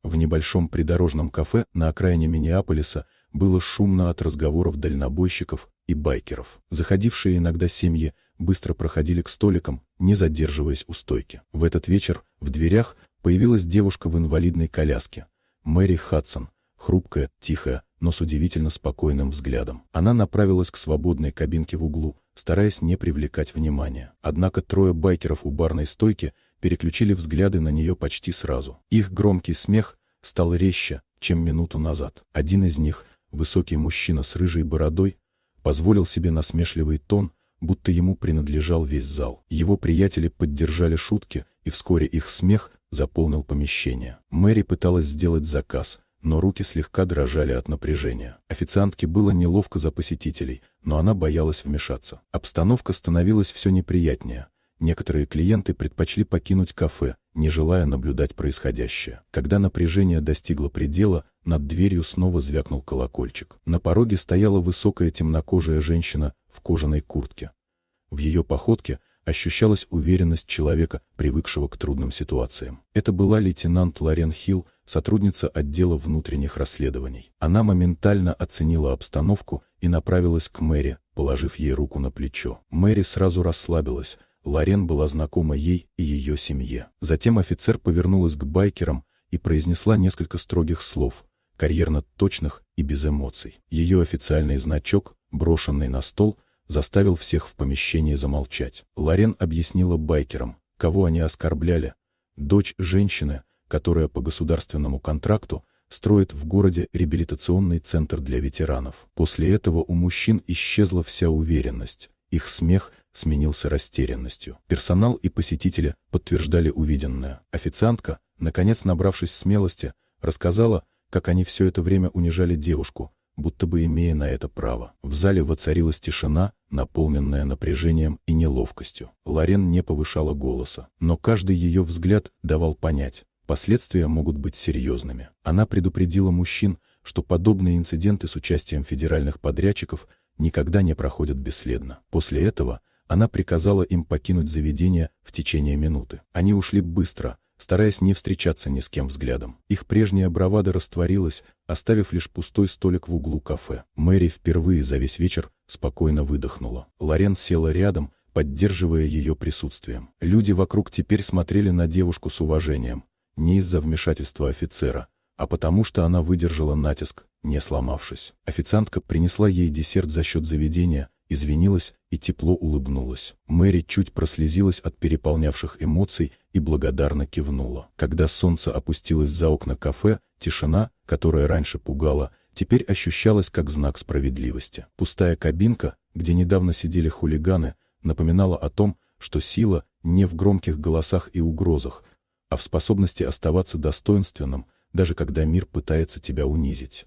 В небольшом придорожном кафе на окраине Миннеаполиса было шумно от разговоров дальнобойщиков и байкеров. Заходившие иногда семьи быстро проходили к столикам, не задерживаясь у стойки. В этот вечер в дверях появилась девушка в инвалидной коляске. Мэри Хадсон, хрупкая, тихая, но с удивительно спокойным взглядом. Она направилась к свободной кабинке в углу, стараясь не привлекать внимания. Однако трое байкеров у барной стойки переключили взгляды на нее почти сразу. Их громкий смех стал резче, чем минуту назад. Один из них, высокий мужчина с рыжей бородой, позволил себе насмешливый тон, будто ему принадлежал весь зал. Его приятели поддержали шутки, и вскоре их смех заполнил помещение. Мэри пыталась сделать заказ, но руки слегка дрожали от напряжения. Официантке было неловко за посетителей, но она боялась вмешаться. Обстановка становилась все неприятнее. Некоторые клиенты предпочли покинуть кафе, не желая наблюдать происходящее. Когда напряжение достигло предела, над дверью снова звякнул колокольчик. На пороге стояла высокая темнокожая женщина в кожаной куртке. В ее походке ощущалась уверенность человека, привыкшего к трудным ситуациям. Это была лейтенант Лорен Хилл, сотрудница отдела внутренних расследований. Она моментально оценила обстановку и направилась к Мэри, положив ей руку на плечо. Мэри сразу расслабилась. Лорен была знакома ей и ее семье. Затем офицер повернулась к байкерам и произнесла несколько строгих слов, карьерно точных и без эмоций. Ее официальный значок, брошенный на стол, заставил всех в помещении замолчать. Лорен объяснила байкерам, кого они оскорбляли. Дочь женщины, которая по государственному контракту строит в городе реабилитационный центр для ветеранов. После этого у мужчин исчезла вся уверенность. Их смех сменился растерянностью. Персонал и посетители подтверждали увиденное. Официантка, наконец набравшись смелости, рассказала, как они все это время унижали девушку, будто бы имея на это право. В зале воцарилась тишина, наполненная напряжением и неловкостью. Лорен не повышала голоса, но каждый ее взгляд давал понять, последствия могут быть серьезными. Она предупредила мужчин, что подобные инциденты с участием федеральных подрядчиков никогда не проходят бесследно. После этого она приказала им покинуть заведение в течение минуты. Они ушли быстро, стараясь не встречаться ни с кем взглядом. Их прежняя бравада растворилась, оставив лишь пустой столик в углу кафе. Мэри впервые за весь вечер спокойно выдохнула. Лорен села рядом, поддерживая ее присутствием. Люди вокруг теперь смотрели на девушку с уважением, не из-за вмешательства офицера, а потому что она выдержала натиск, не сломавшись. Официантка принесла ей десерт за счет заведения, извинилась и тепло улыбнулась. Мэри чуть прослезилась от переполнявших эмоций и благодарно кивнула. Когда солнце опустилось за окна кафе, тишина, которая раньше пугала, теперь ощущалась как знак справедливости. Пустая кабинка, где недавно сидели хулиганы, напоминала о том, что сила не в громких голосах и угрозах, а в способности оставаться достоинственным, даже когда мир пытается тебя унизить.